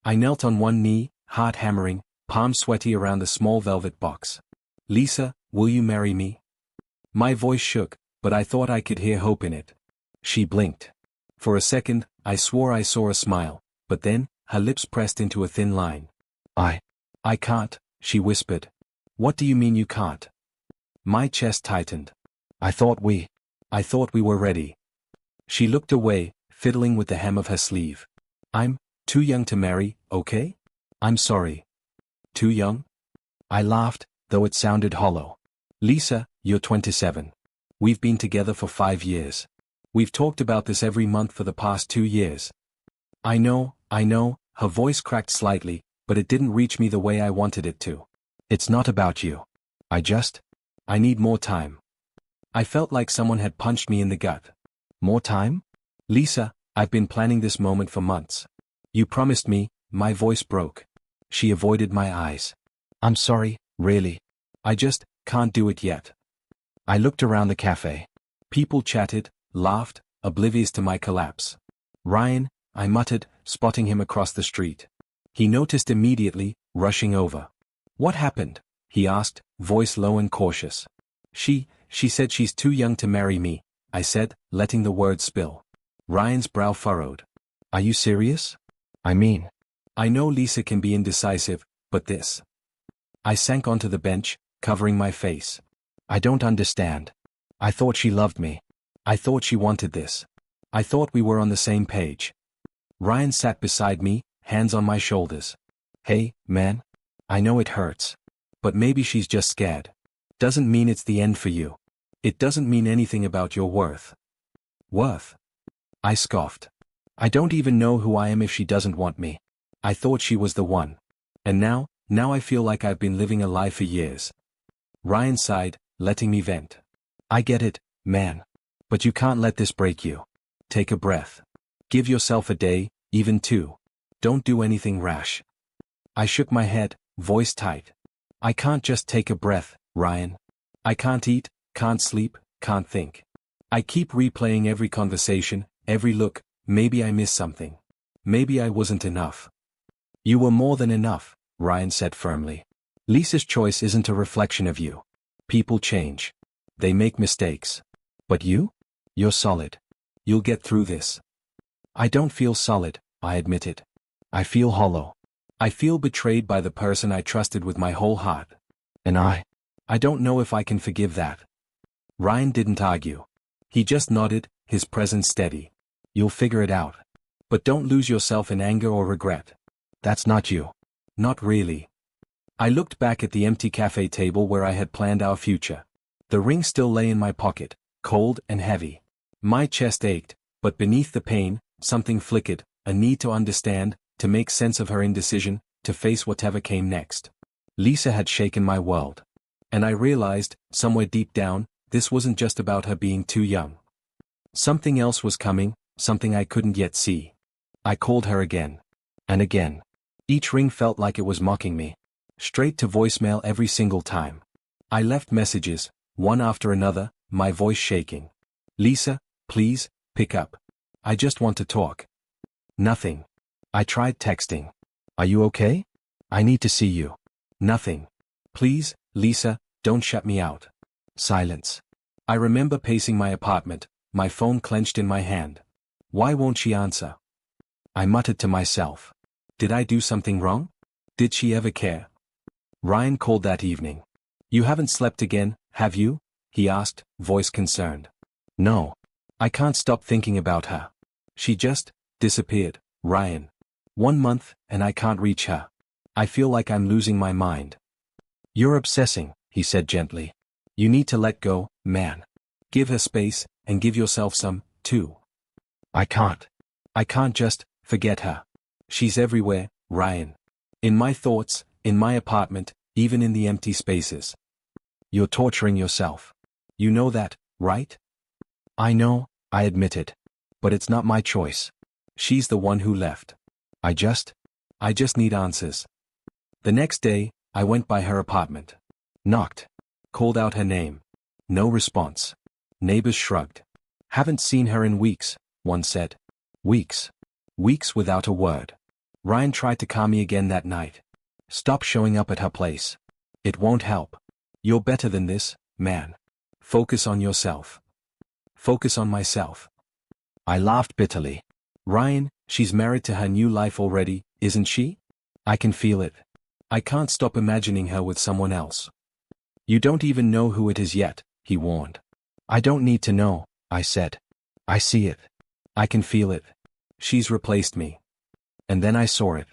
I knelt on one knee, heart hammering, palms sweaty around the small velvet box. Lisa, will you marry me? My voice shook, but I thought I could hear hope in it. She blinked. For a second, I swore I saw a smile, but then, her lips pressed into a thin line. I can't, she whispered. What do you mean you can't? My chest tightened. I thought we were ready. She looked away, fiddling with the hem of her sleeve. I'm too young to marry, okay? I'm sorry. Too young? I laughed, though it sounded hollow. Lisa, you're 27. We've been together for 5 years. We've talked about this every month for the past 2 years. I know, her voice cracked slightly, but it didn't reach me the way I wanted it to. It's not about you. I need more time. I felt like someone had punched me in the gut. More time? Lisa, I've been planning this moment for months. You promised me. My voice broke. She avoided my eyes. I'm sorry, really. I just can't do it yet. I looked around the cafe. People chatted, laughed, oblivious to my collapse. Ryan, I muttered, spotting him across the street. He noticed immediately, rushing over. What happened? He asked, voice low and cautious. She said she's too young to marry me, I said, letting the words spill. Ryan's brow furrowed. Are you serious? I know Lisa can be indecisive, but this. I sank onto the bench, covering my face. I don't understand. I thought she loved me. I thought she wanted this. I thought we were on the same page. Ryan sat beside me, hands on my shoulders. Hey, man. I know it hurts. But maybe she's just scared. Doesn't mean it's the end for you. It doesn't mean anything about your worth. Worth? I scoffed. I don't even know who I am if she doesn't want me. I thought she was the one. And now I feel like I've been living a lie for years. Ryan sighed, letting me vent. I get it, man. But you can't let this break you. Take a breath. Give yourself a day, even 2. Don't do anything rash. I shook my head, voice tight. I can't just take a breath, Ryan. I can't eat, can't sleep, can't think. I keep replaying every conversation, every look. Maybe I missed something. Maybe I wasn't enough. You were more than enough, Ryan said firmly. Lisa's choice isn't a reflection of you. People change. They make mistakes. But you're solid. You'll get through this. I don't feel solid, I admitted. I feel hollow. I feel betrayed by the person I trusted with my whole heart. And I don't know if I can forgive that. Ryan didn't argue. He just nodded, his presence steady. You'll figure it out. But don't lose yourself in anger or regret. That's not you. Not really. I looked back at the empty cafe table where I had planned our future. The ring still lay in my pocket, cold and heavy. My chest ached, but beneath the pain, something flickered, a need to understand, to make sense of her indecision, to face whatever came next. Lisa had shaken my world. And I realized, somewhere deep down, this wasn't just about her being too young. Something else was coming, something I couldn't yet see. I called her again. And again. Each ring felt like it was mocking me. Straight to voicemail every single time. I left messages, one after another, my voice shaking. Lisa, please, pick up. I just want to talk. Nothing. I tried texting. Are you okay? I need to see you. Nothing. Please, Lisa, don't shut me out. Silence. I remember pacing my apartment, my phone clenched in my hand. Why won't she answer? I muttered to myself. Did I do something wrong? Did she ever care? Ryan called that evening. You haven't slept again, have you? He asked, voice concerned. No. I can't stop thinking about her. She just disappeared, Ryan. 1 month, and I can't reach her. I feel like I'm losing my mind. You're obsessing, he said gently. You need to let go, man. Give her space, and give yourself some, too. I can't. I can't just forget her. She's everywhere, Ryan. In my thoughts, in my apartment, even in the empty spaces. You're torturing yourself. You know that, right? I know, I admitted. But it's not my choice. She's the one who left. I just need answers. The next day, I went by her apartment. Knocked. Called out her name. No response. Neighbors shrugged. Haven't seen her in weeks, one said. Weeks. Weeks without a word. Ryan tried to calm me again that night. Stop showing up at her place. It won't help. You're better than this, man. Focus on yourself. Focus on myself. I laughed bitterly. Ryan, she's married to her new life already, isn't she? I can feel it. I can't stop imagining her with someone else. You don't even know who it is yet, he warned. I don't need to know, I said. I see it. I can feel it. She's replaced me. And then I saw it.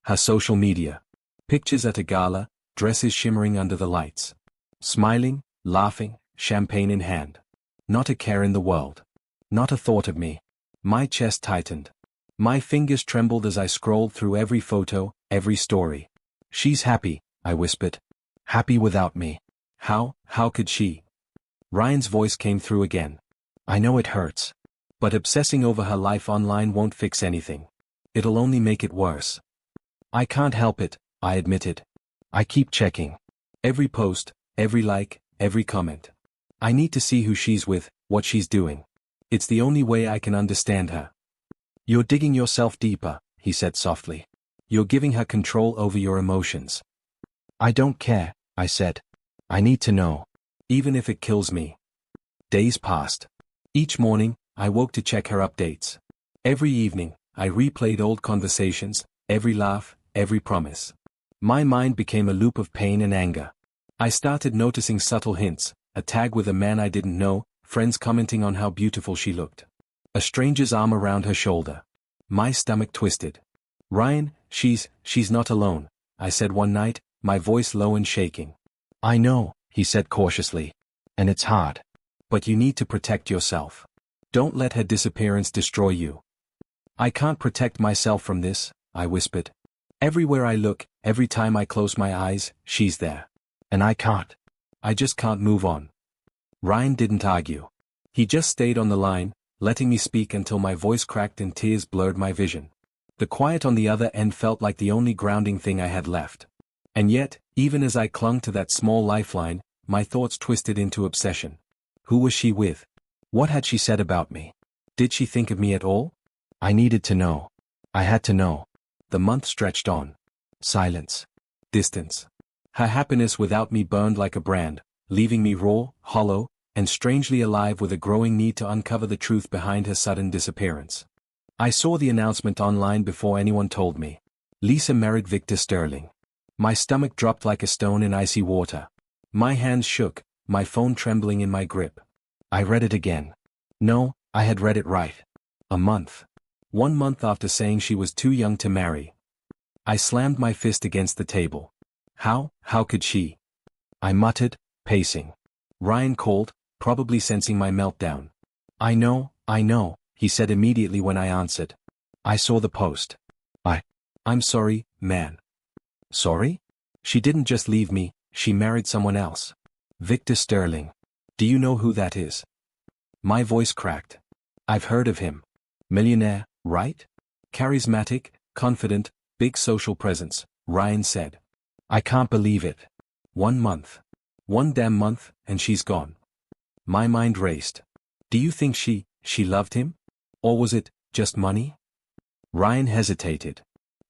Her social media. Pictures at a gala, dresses shimmering under the lights. Smiling, laughing, champagne in hand. Not a care in the world. Not a thought of me. My chest tightened. My fingers trembled as I scrolled through every photo, every story. She's happy, I whispered. Happy without me. How could she? Ryan's voice came through again. I know it hurts. But obsessing over her life online won't fix anything. It'll only make it worse. I can't help it, I admitted. I keep checking. Every post, every like, every comment. I need to see who she's with, what she's doing. It's the only way I can understand her. You're digging yourself deeper, he said softly. You're giving her control over your emotions. I don't care, I said. I need to know. Even if it kills me. Days passed. Each morning, I woke to check her updates. Every evening, I replayed old conversations, every laugh, every promise. My mind became a loop of pain and anger. I started noticing subtle hints, a tag with a man I didn't know, friends commenting on how beautiful she looked. A stranger's arm around her shoulder. My stomach twisted. Ryan, she's not alone, I said one night, my voice low and shaking. I know, he said cautiously. And it's hard. But you need to protect yourself. Don't let her disappearance destroy you. I can't protect myself from this, I whispered. Everywhere I look, every time I close my eyes, she's there. And I can't. I just can't move on. Ryan didn't argue. He just stayed on the line, letting me speak until my voice cracked and tears blurred my vision. The quiet on the other end felt like the only grounding thing I had left. And yet, even as I clung to that small lifeline, my thoughts twisted into obsession. Who was she with? What had she said about me? Did she think of me at all? I needed to know. I had to know. The month stretched on. Silence. Distance. Her happiness without me burned like a brand, leaving me raw, hollow, and strangely alive with a growing need to uncover the truth behind her sudden disappearance. I saw the announcement online before anyone told me. Lisa married Victor Sterling. My stomach dropped like a stone in icy water. My hands shook, my phone trembling in my grip. I read it again. No, I had read it right. A month. 1 month after saying she was too young to marry. I slammed my fist against the table. How could she? I muttered, pacing. Ryan called, probably sensing my meltdown. I know, he said immediately when I answered. I saw the post. I'm sorry, man. Sorry? She didn't just leave me, she married someone else. Victor Sterling. Do you know who that is? My voice cracked. I've heard of him. Millionaire, right? Charismatic, confident, big social presence, Ryan said. I can't believe it. 1 month. 1 damn month, and she's gone. My mind raced. Do you think she loved him? Or was it just money? Ryan hesitated.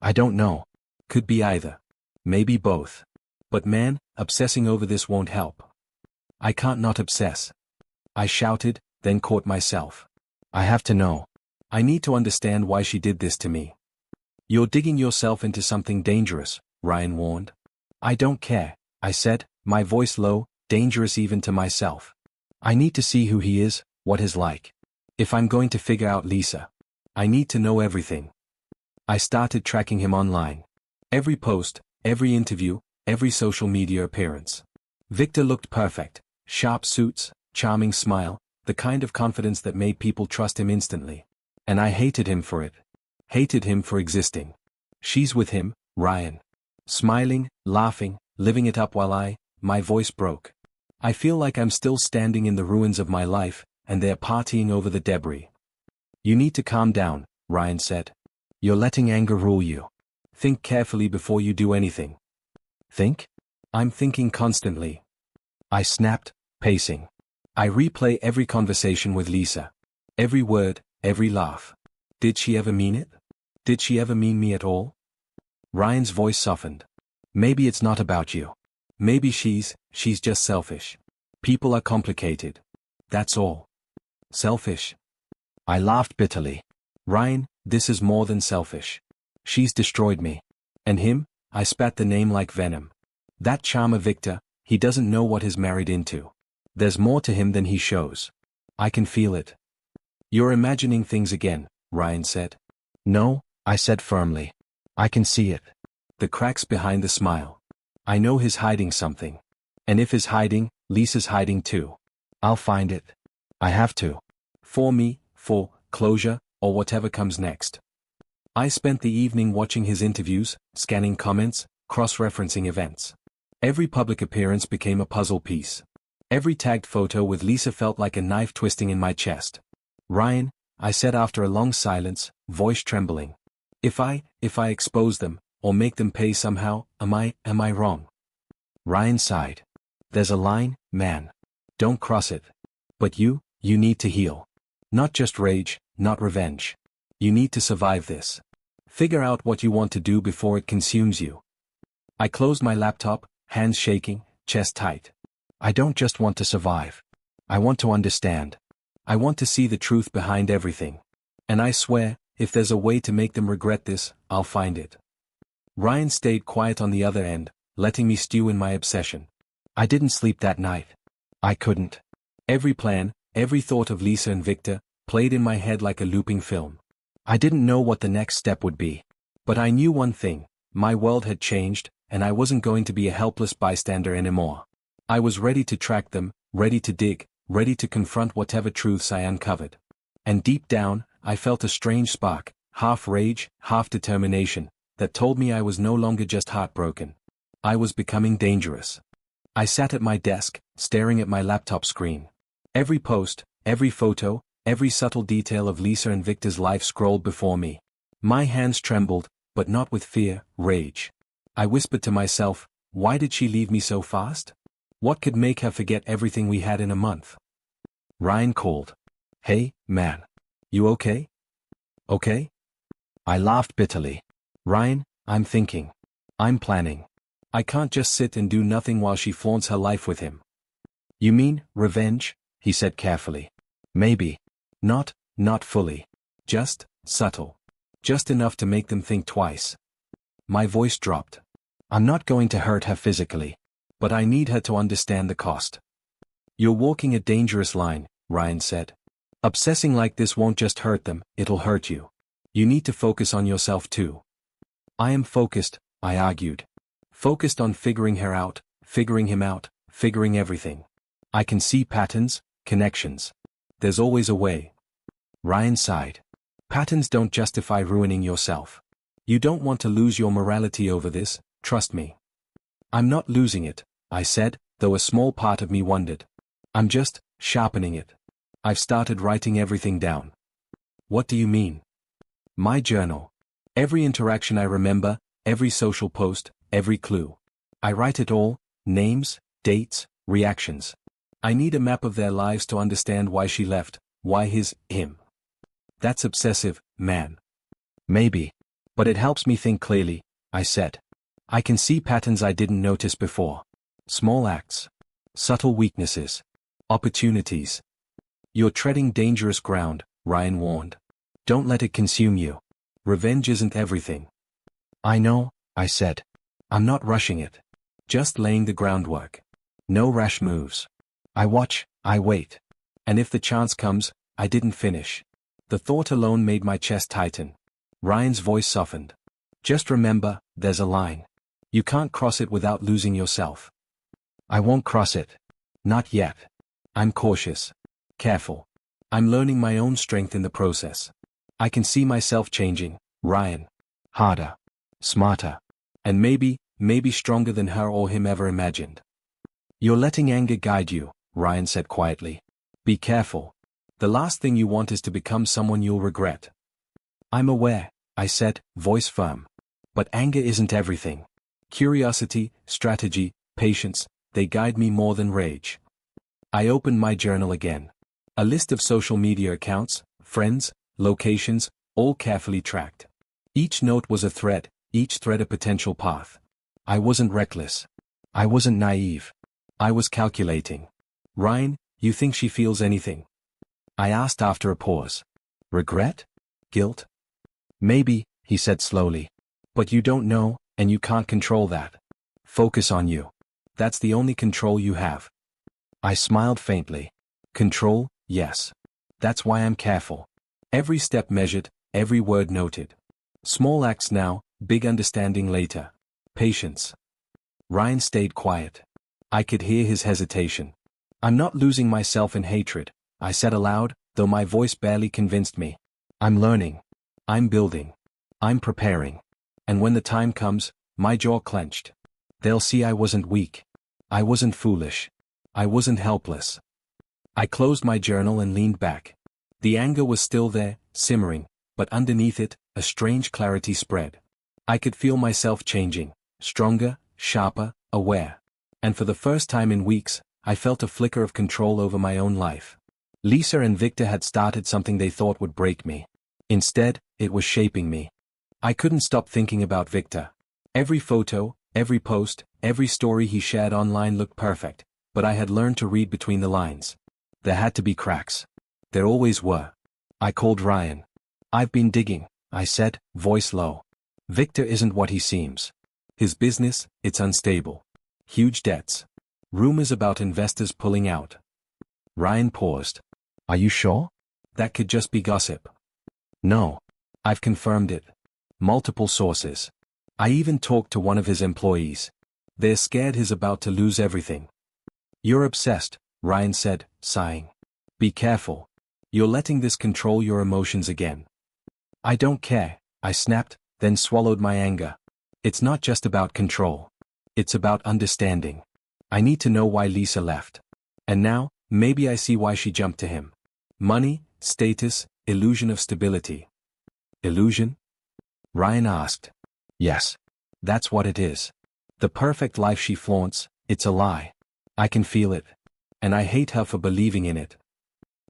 I don't know. Could be either. Maybe both. But man, obsessing over this won't help. I can't not obsess. I shouted, then caught myself. I have to know. I need to understand why she did this to me. You're digging yourself into something dangerous, Ryan warned. I don't care, I said, my voice low, dangerous even to myself. I need to see who he is, what he's like. If I'm going to figure out Lisa, I need to know everything. I started tracking him online. Every post, every interview, every social media appearance. Victor looked perfect. Sharp suits, charming smile, the kind of confidence that made people trust him instantly. And I hated him for it. Hated him for existing. She's with him, Ryan. Smiling, laughing, living it up while my voice broke. I feel like I'm still standing in the ruins of my life, and they're partying over the debris. You need to calm down, Ryan said. You're letting anger rule you. Think carefully before you do anything. Think? I'm thinking constantly. I snapped, pacing. I replay every conversation with Lisa. Every word, every laugh. Did she ever mean it? Did she ever mean me at all? Ryan's voice softened. Maybe it's not about you. Maybe she's just selfish. People are complicated. That's all. Selfish. I laughed bitterly. Ryan, this is more than selfish. She's destroyed me. And him? I spat the name like venom. That charmer Victor, he doesn't know what he's married into. There's more to him than he shows. I can feel it. You're imagining things again, Ryan said. No, I said firmly. I can see it. The cracks behind the smile. I know he's hiding something. And if he's hiding, Lisa's hiding too. I'll find it. I have to. For me, for closure, or whatever comes next. I spent the evening watching his interviews, scanning comments, cross-referencing events. Every public appearance became a puzzle piece. Every tagged photo with Lisa felt like a knife twisting in my chest. Ryan, I said after a long silence, voice trembling. If I expose them, or make them pay somehow, am I wrong? Ryan sighed. There's a line, man. Don't cross it. But you need to heal. Not just rage, not revenge. You need to survive this. Figure out what you want to do before it consumes you. I closed my laptop, hands shaking, chest tight. I don't just want to survive. I want to understand. I want to see the truth behind everything. And I swear, if there's a way to make them regret this, I'll find it. Ryan stayed quiet on the other end, letting me stew in my obsession. I didn't sleep that night. I couldn't. Every plan, every thought of Lisa and Victor, played in my head like a looping film. I didn't know what the next step would be. But I knew one thing, my world had changed, and I wasn't going to be a helpless bystander anymore. I was ready to track them, ready to dig, ready to confront whatever truths I uncovered. And deep down, I felt a strange spark, half rage, half determination, that told me I was no longer just heartbroken. I was becoming dangerous. I sat at my desk, staring at my laptop screen. Every post, every photo, every subtle detail of Lisa and Victor's life scrolled before me. My hands trembled, but not with fear, rage. I whispered to myself, why did she leave me so fast? What could make her forget everything we had in a month? Ryan called. Hey, man. You okay? Okay? I laughed bitterly. Ryan, I'm thinking. I'm planning. I can't just sit and do nothing while she flaunts her life with him. You mean, revenge? He said carefully. Maybe. Not fully. Just, subtle. Just enough to make them think twice. My voice dropped. I'm not going to hurt her physically. But I need her to understand the cost. You're walking a dangerous line, Ryan said. Obsessing like this won't just hurt them, it'll hurt you. You need to focus on yourself too. I am focused, I argued. Focused on figuring her out, figuring him out, figuring everything. I can see patterns, connections. There's always a way. Ryan sighed. Patterns don't justify ruining yourself. You don't want to lose your morality over this, trust me. I'm not losing it, I said, though a small part of me wondered. I'm just sharpening it. I've started writing everything down. What do you mean? My journal. Every interaction I remember, every social post, every clue. I write it all, names, dates, reactions. I need a map of their lives to understand why she left, why him. That's obsessive, man. Maybe. But it helps me think clearly, I said. I can see patterns I didn't notice before. Small acts. Subtle weaknesses. Opportunities. You're treading dangerous ground, Ryan warned. Don't let it consume you. Revenge isn't everything. I know, I said. I'm not rushing it. Just laying the groundwork. No rash moves. I watch, I wait. And if the chance comes, I didn't finish. The thought alone made my chest tighten. Ryan's voice softened. Just remember, there's a line. You can't cross it without losing yourself. I won't cross it. Not yet. I'm cautious. Careful. I'm learning my own strength in the process. I can see myself changing, Ryan. Harder. Smarter. And maybe stronger than her or him ever imagined. You're letting anger guide you, Ryan said quietly. Be careful. The last thing you want is to become someone you'll regret. I'm aware, I said, voice firm. But anger isn't everything. Curiosity, strategy, patience, they guide me more than rage. I opened my journal again. A list of social media accounts, friends, locations, all carefully tracked. Each note was a thread, each thread a potential path. I wasn't reckless. I wasn't naive. I was calculating. Ryan, you think she feels anything? I asked after a pause. Regret? Guilt? Maybe, he said slowly. But you don't know, and you can't control that. Focus on you. That's the only control you have. I smiled faintly. Control, yes. That's why I'm careful. Every step measured, every word noted. Small acts now, big understanding later. Patience. Ryan stayed quiet. I could hear his hesitation. I'm not losing myself in hatred, I said aloud, though my voice barely convinced me. I'm learning. I'm building. I'm preparing. And when the time comes, my jaw clenched. They'll see I wasn't weak. I wasn't foolish. I wasn't helpless. I closed my journal and leaned back. The anger was still there, simmering, but underneath it, a strange clarity spread. I could feel myself changing, stronger, sharper, aware. And for the first time in weeks, I felt a flicker of control over my own life. Lisa and Victor had started something they thought would break me. Instead, it was shaping me. I couldn't stop thinking about Victor. Every photo, every post, every story he shared online looked perfect, but I had learned to read between the lines. There had to be cracks. There always were. I called Ryan. I've been digging, I said, voice low. Victor isn't what he seems. His business, it's unstable. Huge debts. Rumors about investors pulling out. Ryan paused. Are you sure? That could just be gossip. No. I've confirmed it. Multiple sources. I even talked to one of his employees. They're scared he's about to lose everything. You're obsessed, Ryan said, sighing. Be careful. You're letting this control your emotions again. I don't care, I snapped, then swallowed my anger. It's not just about control. It's about understanding. I need to know why Lisa left. And now, maybe I see why she jumped to him. Money, status, illusion of stability. Illusion? Ryan asked. Yes. That's what it is. The perfect life she flaunts, it's a lie. I can feel it. And I hate her for believing in it.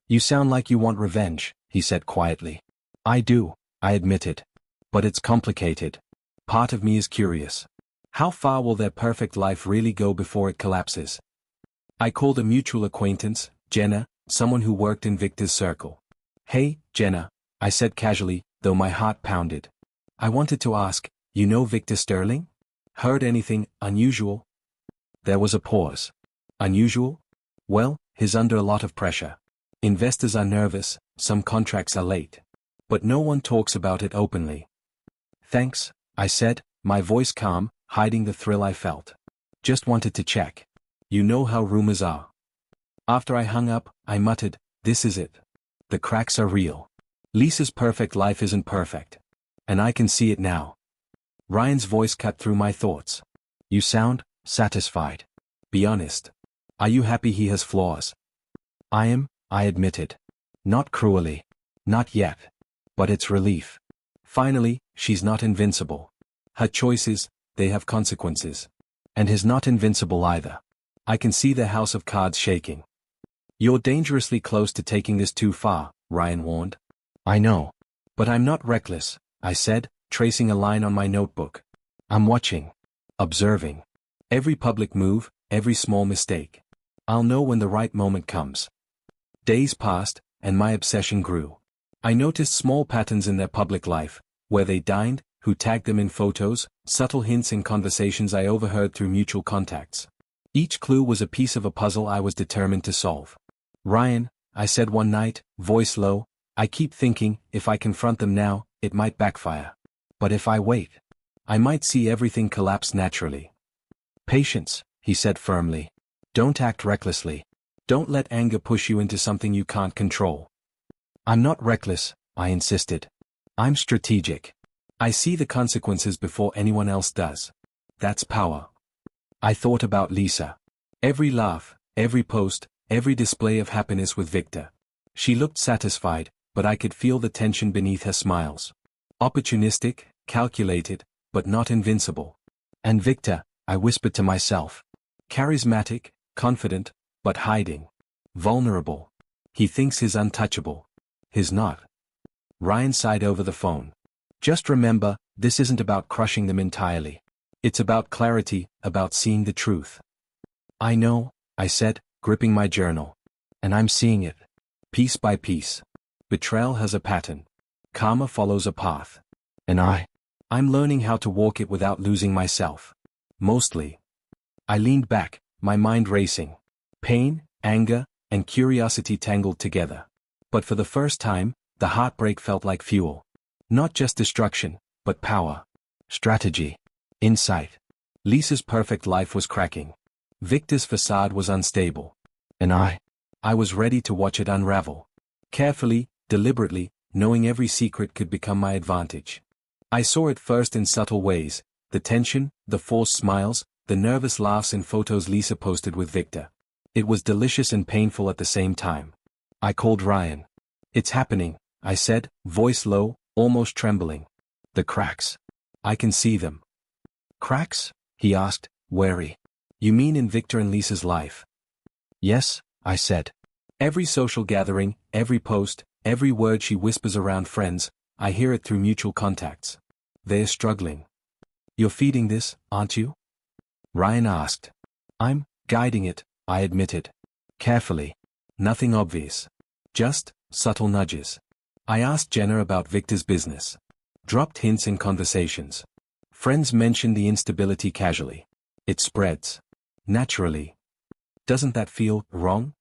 You sound like you want revenge, he said quietly. I do, I admitted. But it's complicated. Part of me is curious. How far will their perfect life really go before it collapses? I called a mutual acquaintance, Jenna, someone who worked in Victor's circle. Hey, Jenna, I said casually, though my heart pounded. I wanted to ask, you know Victor Sterling? Heard anything unusual? There was a pause. Unusual? Well, he's under a lot of pressure. Investors are nervous, some contracts are late. But no one talks about it openly. Thanks, I said, my voice calm, hiding the thrill I felt. Just wanted to check. You know how rumors are. After I hung up, I muttered, this is it. The cracks are real. Lisa's perfect life isn't perfect. And I can see it now. Ryan's voice cut through my thoughts. You sound satisfied. Be honest. Are you happy he has flaws? I am, I admitted. Not cruelly. Not yet. But it's relief. Finally, she's not invincible. Her choices, they have consequences. And he's not invincible either. I can see the house of cards shaking. You're dangerously close to taking this too far, Ryan warned. I know. But I'm not reckless, I said, tracing a line on my notebook. I'm watching. Observing. Every public move, every small mistake. I'll know when the right moment comes. Days passed, and my obsession grew. I noticed small patterns in their public life, where they dined, who tagged them in photos, subtle hints in conversations I overheard through mutual contacts. Each clue was a piece of a puzzle I was determined to solve. Ryan, I said one night, voice low, I keep thinking, if I confront them now, it might backfire. But if I wait, I might see everything collapse naturally. Patience, he said firmly. Don't act recklessly. Don't let anger push you into something you can't control. I'm not reckless, I insisted. I'm strategic. I see the consequences before anyone else does. That's power. I thought about Lisa. Every laugh, every post, every display of happiness with Victor. She looked satisfied, but I could feel the tension beneath her smiles. Opportunistic, calculated, but not invincible. And Victor, I whispered to myself. Charismatic, confident, but hiding. Vulnerable. He thinks he's untouchable. He's not. Ryan sighed over the phone. Just remember, This isn't about crushing them entirely. It's about clarity, about seeing the truth. I know, I said, gripping my journal. And I'm seeing it. Piece by piece. Betrayal has a pattern. Karma follows a path. And I'm learning how to walk it without losing myself. Mostly. I leaned back, my mind racing. Pain, anger, and curiosity tangled together. But for the first time, the heartbreak felt like fuel. Not just destruction, but power. Strategy. Insight. Lisa's perfect life was cracking. Victor's facade was unstable. And I was ready to watch it unravel. Carefully, deliberately, knowing every secret could become my advantage. I saw it first in subtle ways, the tension, the forced smiles, the nervous laughs in photos Lisa posted with Victor. It was delicious and painful at the same time. I called Ryan. It's happening, I said, voice low, almost trembling. The cracks. I can see them. Cracks? He asked, wary. You mean in Victor and Lisa's life? Yes, I said. Every social gathering, every post, every word she whispers around friends, I hear it through mutual contacts. They're struggling. You're feeding this, aren't you? Ryan asked. I'm guiding it, I admitted. Carefully. Nothing obvious. Just subtle nudges. I asked Jenna about Victor's business. Dropped hints in conversations. Friends mentioned the instability casually. It spreads. Naturally. Doesn't that feel wrong?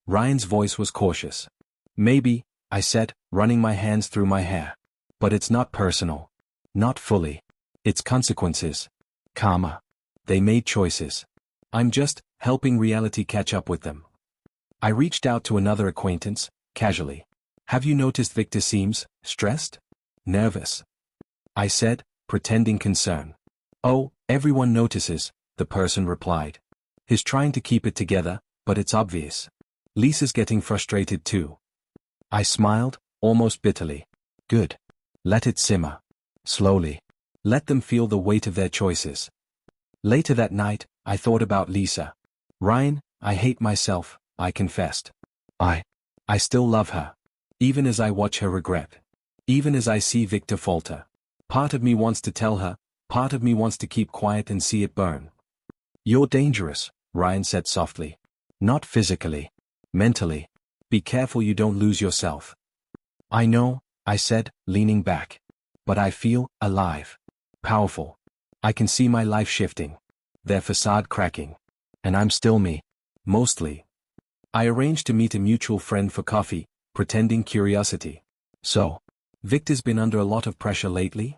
Ryan's voice was cautious. Maybe, I said, running my hands through my hair. But it's not personal. Not fully. It's consequences. Karma. They made choices. I'm just helping reality catch up with them. I reached out to another acquaintance, casually. Have you noticed Victor seems stressed? Nervous? I said, pretending concern. Oh, everyone notices, the person replied. He's trying to keep it together, but it's obvious. Lisa's getting frustrated too. I smiled, almost bitterly. Good. Let it simmer. Slowly. Let them feel the weight of their choices. Later that night, I thought about Lisa. Ryan, I hate myself, I confessed. I still love her. Even as I watch her regret. Even as I see Victor falter. Part of me wants to tell her, part of me wants to keep quiet and see it burn. You're dangerous, Ryan said softly. Not physically. Mentally. Be careful you don't lose yourself. I know, I said, leaning back. But I feel alive. Powerful. I can see my life shifting. Their facade cracking. And I'm still me. Mostly. I arranged to meet a mutual friend for coffee, pretending curiosity. So, Victor's been under a lot of pressure lately?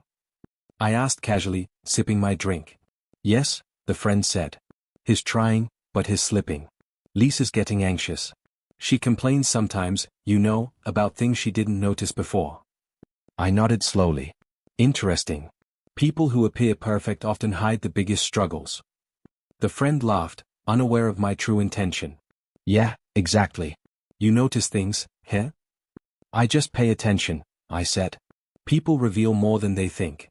I asked casually, sipping my drink. Yes, the friend said. He's trying, but he's slipping. Lisa's getting anxious. She complains sometimes, you know, about things she didn't notice before. I nodded slowly. Interesting. People who appear perfect often hide the biggest struggles. The friend laughed, unaware of my true intention. Yeah, exactly. You notice things, huh? I just pay attention, I said. People reveal more than they think.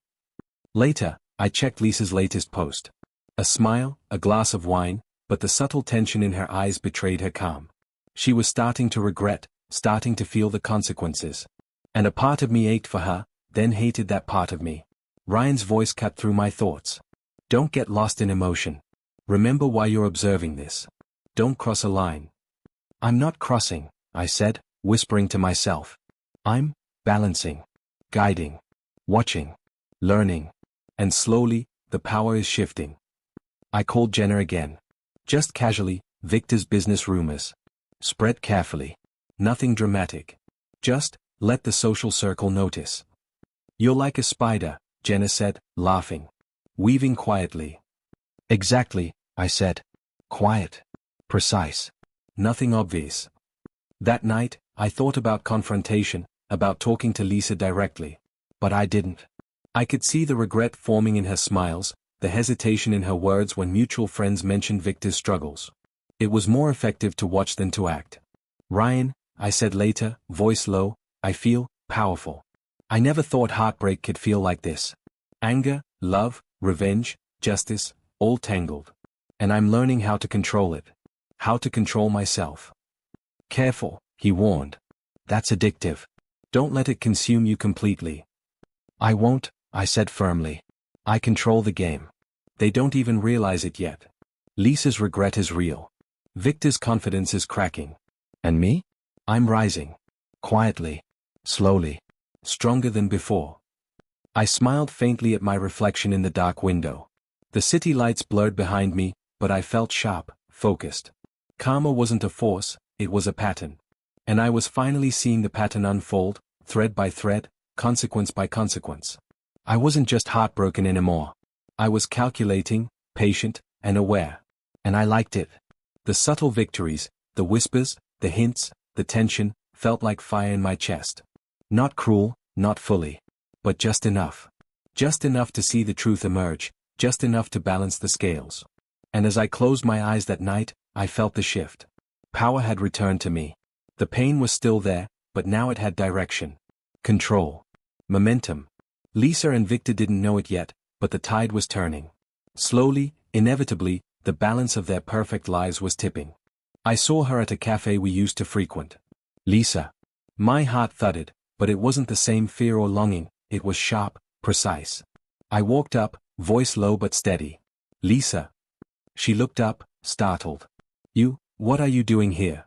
Later, I checked Lisa's latest post. A smile, a glass of wine, but the subtle tension in her eyes betrayed her calm. She was starting to regret, starting to feel the consequences. And a part of me ached for her, then hated that part of me. Ryan's voice cut through my thoughts. Don't get lost in emotion. Remember why you're observing this. Don't cross a line. I'm not crossing, I said, whispering to myself. I'm balancing, guiding, watching, learning. And slowly, the power is shifting. I called Jenna again. Just casually, Victor's business rumors. Spread carefully. Nothing dramatic. Just, let the social circle notice. You're like a spider, Jenna said, laughing. Weaving quietly. Exactly, I said. Quiet. Precise. Nothing obvious. That night, I thought about confrontation, about talking to Lisa directly. But I didn't. I could see the regret forming in her smiles, the hesitation in her words when mutual friends mentioned Victor's struggles. It was more effective to watch than to act. Ryan, I said later, voice low, I feel powerful. I never thought heartbreak could feel like this. Anger, love, revenge, justice, all tangled. And I'm learning how to control it. How to control myself. Careful, he warned. That's addictive. Don't let it consume you completely. I won't, I said firmly. I control the game. They don't even realize it yet. Lisa's regret is real. Victor's confidence is cracking. And me? I'm rising. Quietly. Slowly. Stronger than before. I smiled faintly at my reflection in the dark window. The city lights blurred behind me, but I felt sharp, focused. Karma wasn't a force, it was a pattern. And I was finally seeing the pattern unfold, thread by thread, consequence by consequence. I wasn't just heartbroken anymore. I was calculating, patient, and aware. And I liked it. The subtle victories, the whispers, the hints, the tension, felt like fire in my chest. Not cruel, not fully. But just enough. Just enough to see the truth emerge, just enough to balance the scales. And as I closed my eyes that night, I felt the shift. Power had returned to me. The pain was still there, but now it had direction. Control. Momentum. Lisa and Victor didn't know it yet, but the tide was turning. Slowly, inevitably, the balance of their perfect lives was tipping. I saw her at a cafe we used to frequent. Lisa. My heart thudded, but it wasn't the same fear or longing, it was sharp, precise. I walked up, voice low but steady. Lisa. She looked up, startled. What are you doing here?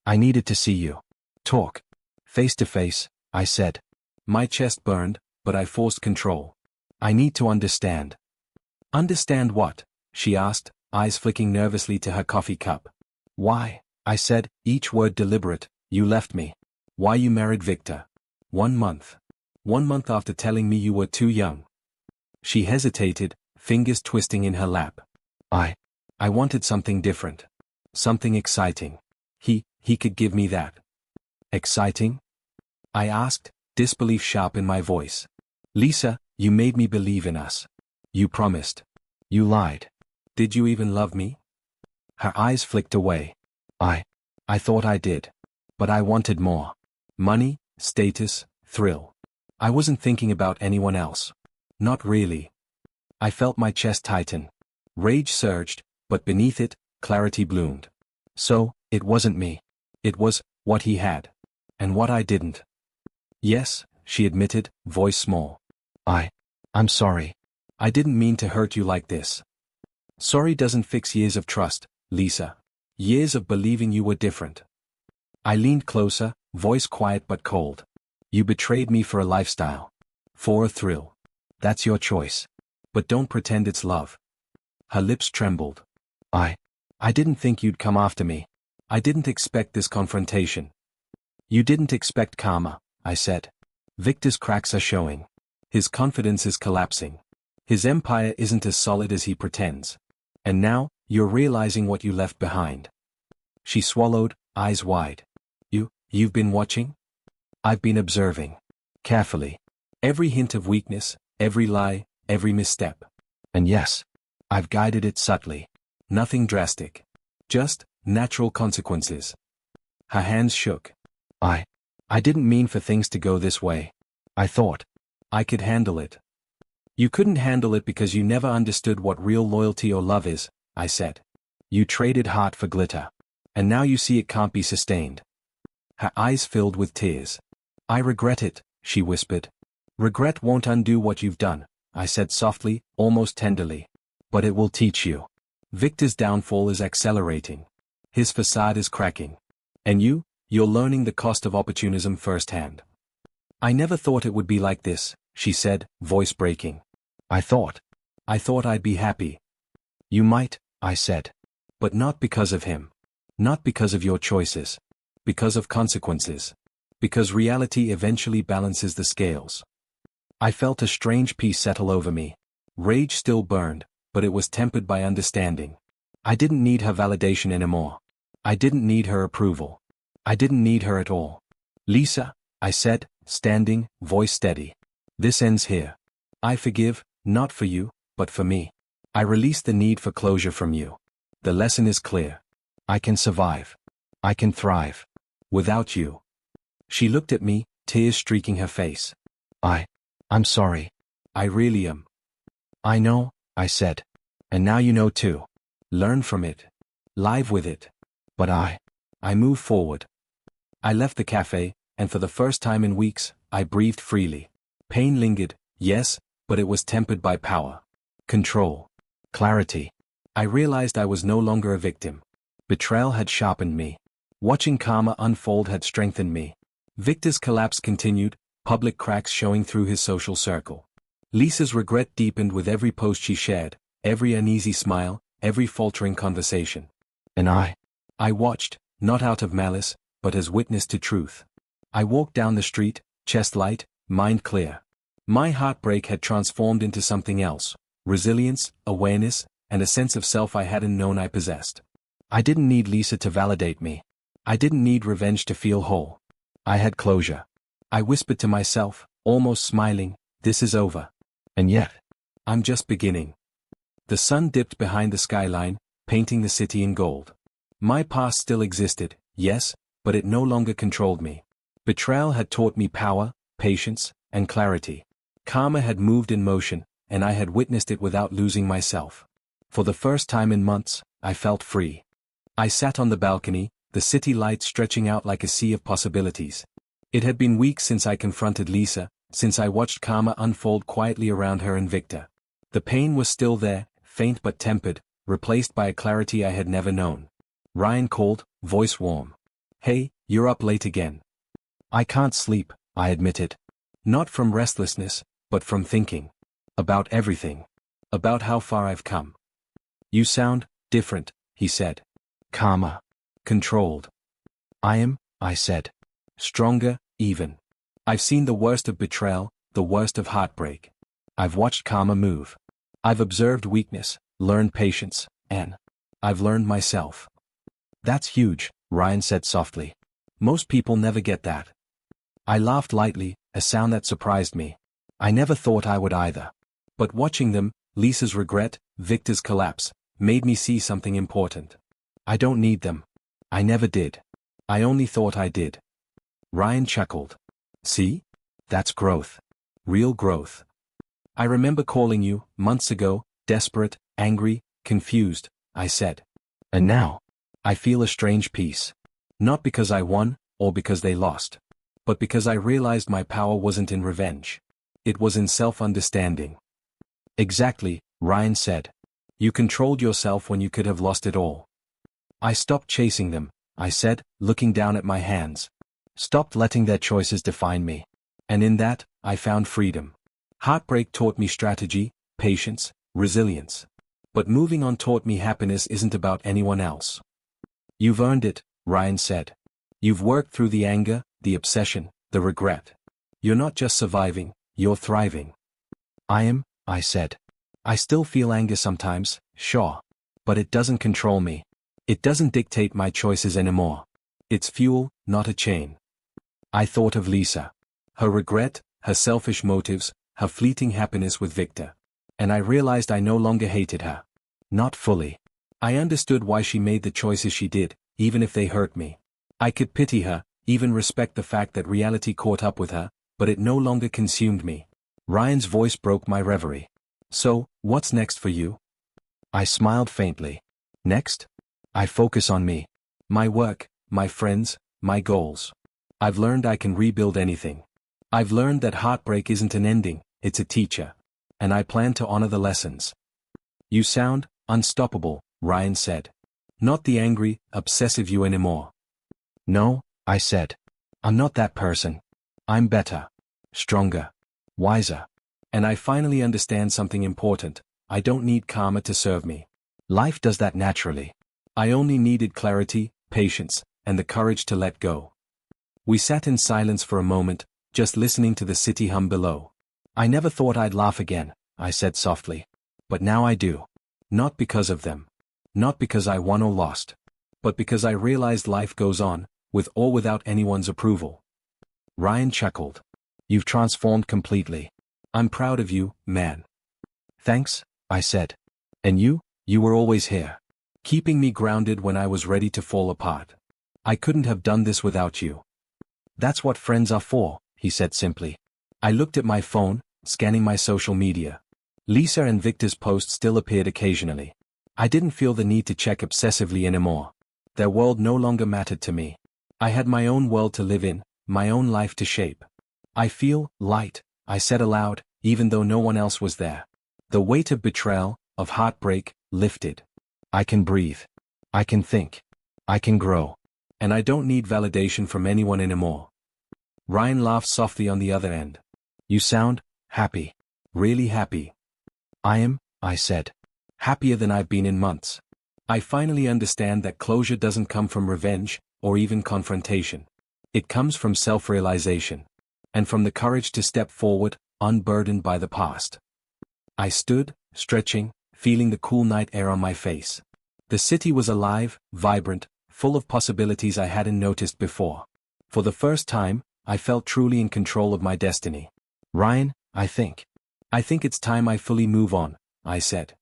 I needed to see you. Talk. Face to face, I said. My chest burned, but I forced control. I need to understand. Understand what? She asked, eyes flicking nervously to her coffee cup. Why? I said, each word deliberate, you left me. Why you married Victor? 1 month. 1 month after telling me you were too young. She hesitated, fingers twisting in her lap. I wanted something different. Something exciting. He could give me that. Exciting? I asked, disbelief sharp in my voice. Lisa, you made me believe in us. You promised. You lied. Did you even love me? Her eyes flicked away. I thought I did. But I wanted more. Money, status, thrill. I wasn't thinking about anyone else. Not really. I felt my chest tighten. Rage surged, but beneath it, clarity bloomed. So, it wasn't me. It was what he had. And what I didn't. Yes, she admitted, voice small. I'm sorry. I didn't mean to hurt you like this. Sorry doesn't fix years of trust, Lisa. Years of believing you were different. I leaned closer, voice quiet but cold. You betrayed me for a lifestyle. For a thrill. That's your choice. But don't pretend it's love. Her lips trembled. I didn't think you'd come after me. I didn't expect this confrontation. You didn't expect karma, I said. Victor's cracks are showing. His confidence is collapsing. His empire isn't as solid as he pretends. And now, you're realizing what you left behind. She swallowed, eyes wide. You've been watching? I've been observing. Carefully. Every hint of weakness, every lie, every misstep. And yes, I've guided it subtly. Nothing drastic. Just, natural consequences. Her hands shook. I didn't mean for things to go this way. I thought I could handle it. You couldn't handle it because you never understood what real loyalty or love is, I said. You traded heart for glitter. And now you see it can't be sustained. Her eyes filled with tears. I regret it, she whispered. Regret won't undo what you've done, I said softly, almost tenderly. But it will teach you. Victor's downfall is accelerating. His facade is cracking. And you're learning the cost of opportunism firsthand. I never thought it would be like this, she said, voice breaking. I thought I'd be happy. You might, I said. But not because of him. Not because of your choices. Because of consequences. Because reality eventually balances the scales. I felt a strange peace settle over me. Rage still burned, but it was tempered by understanding. I didn't need her validation anymore. I didn't need her approval. I didn't need her at all. Lisa, I said, standing, voice steady. This ends here. I forgive, not for you, but for me. I release the need for closure from you. The lesson is clear. I can survive. I can thrive. Without you. She looked at me, tears streaking her face. I'm sorry. I really am. I know, I said. And now you know too. Learn from it. Live with it. But I moved forward. I left the cafe, and for the first time in weeks, I breathed freely. Pain lingered, yes, but it was tempered by power, control, clarity. I realized I was no longer a victim. Betrayal had sharpened me. Watching karma unfold had strengthened me. Victor's collapse continued, public cracks showing through his social circle. Lisa's regret deepened with every post she shared, every uneasy smile, every faltering conversation. And I watched, not out of malice, but as witness to truth. I walked down the street, chest light, mind clear. My heartbreak had transformed into something else: resilience, awareness, and a sense of self I hadn't known I possessed. I didn't need Lisa to validate me. I didn't need revenge to feel whole. I had closure. I whispered to myself, almost smiling, "This is over." And yet, I'm just beginning. The sun dipped behind the skyline, painting the city in gold. My past still existed, yes, but it no longer controlled me. Betrayal had taught me power, patience, and clarity. Karma had moved in motion, and I had witnessed it without losing myself. For the first time in months, I felt free. I sat on the balcony, the city lights stretching out like a sea of possibilities. It had been weeks since I confronted Lisa, since I watched karma unfold quietly around her and Victor. The pain was still there, faint but tempered, replaced by a clarity I had never known. Ryan called, voice warm. "Hey, you're up late again." "I can't sleep," I admitted. Not from restlessness, but from thinking. About everything. About how far I've come. "You sound different," he said. "Calmer. Controlled." I said. "Stronger, even. I've seen the worst of betrayal, the worst of heartbreak. I've watched karma move. I've observed weakness, learned patience, and I've learned myself." "That's huge," Ryan said softly. "Most people never get that." I laughed lightly, a sound that surprised me. I never thought I would either. But watching them, Lisa's regret, Victor's collapse, made me see something important. I don't need them. I never did. I only thought I did. Ryan chuckled. "See? That's growth. Real growth. I remember calling you, months ago, desperate, angry, confused," I said. "And now, I feel a strange peace. Not because I won, or because they lost. But because I realized my power wasn't in revenge. It was in self-understanding." "Exactly," Ryan said. "You controlled yourself when you could have lost it all." "I stopped chasing them," I said, looking down at my hands. "Stopped letting their choices define me. And in that, I found freedom. Heartbreak taught me strategy, patience, resilience. But moving on taught me happiness isn't about anyone else." "You've earned it," Ryan said. "You've worked through the anger, the obsession, the regret. You're not just surviving, you're thriving." I said. "I still feel anger sometimes, sure. But it doesn't control me. It doesn't dictate my choices anymore. It's fuel, not a chain." I thought of Lisa. Her regret, her selfish motives, her fleeting happiness with Victor. And I realized I no longer hated her. Not fully. I understood why she made the choices she did, even if they hurt me. I could pity her, even respect the fact that reality caught up with her, but it no longer consumed me. Ryan's voice broke my reverie. "So, what's next for you?" I smiled faintly. "Next? I focus on me. My work, my friends, my goals. I've learned I can rebuild anything. I've learned that heartbreak isn't an ending, it's a teacher. And I plan to honor the lessons." "You sound unstoppable," Ryan said. "Not the angry, obsessive you anymore." "No," I said. "I'm not that person. I'm better. Stronger. Wiser. And I finally understand something important. I don't need karma to serve me. Life does that naturally. I only needed clarity, patience, and the courage to let go." We sat in silence for a moment, just listening to the city hum below. "I never thought I'd laugh again," I said softly. "But now I do. Not because of them. Not because I won or lost. But because I realized life goes on, with or without anyone's approval." Ryan chuckled. "You've transformed completely. I'm proud of you, man." "Thanks," I said. "And you were always here. Keeping me grounded when I was ready to fall apart. I couldn't have done this without you." "That's what friends are for," he said simply. I looked at my phone, scanning my social media. Lisa and Victor's posts still appeared occasionally. I didn't feel the need to check obsessively anymore. Their world no longer mattered to me. I had my own world to live in, my own life to shape. "I feel light," I said aloud, even though no one else was there. The weight of betrayal, of heartbreak, lifted. I can breathe. I can think. I can grow. And I don't need validation from anyone anymore. Ryan laughed softly on the other end. You sound happy. Really happy. I said. Happier than I've been in months. I finally understand that closure doesn't come from revenge, or even confrontation. It comes from self-realization. And from the courage to step forward, unburdened by the past. I stood, stretching, feeling the cool night air on my face. The city was alive, vibrant, full of possibilities I hadn't noticed before. For the first time, I felt truly in control of my destiny. Ryan, I think it's time I fully move on, I said.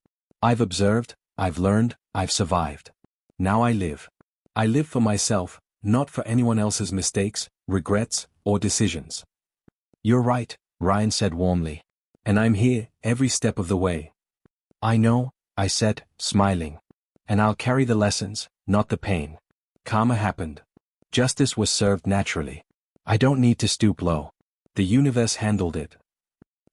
I've observed, I've learned, I've survived. Now I live. I live for myself, not for anyone else's mistakes, regrets, or decisions. You're right, Ryan said warmly. And I'm here, every step of the way. I know, I said, smiling. And I'll carry the lessons, not the pain. Karma happened. Justice was served naturally. I don't need to stoop low. The universe handled it.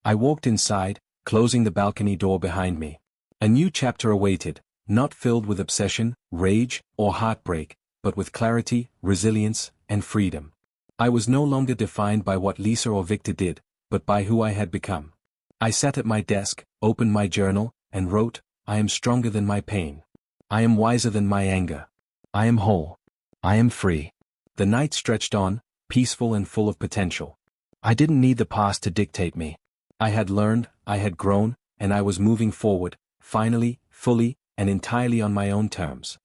I walked inside, closing the balcony door behind me. A new chapter awaited, not filled with obsession, rage, or heartbreak, but with clarity, resilience, and freedom. I was no longer defined by what Lisa or Victor did, but by who I had become. I sat at my desk, opened my journal, and wrote, I am stronger than my pain. I am wiser than my anger. I am whole. I am free. The night stretched on, peaceful and full of potential. I didn't need the past to dictate me. I had learned, I had grown, and I was moving forward, finally, fully, and entirely on my own terms.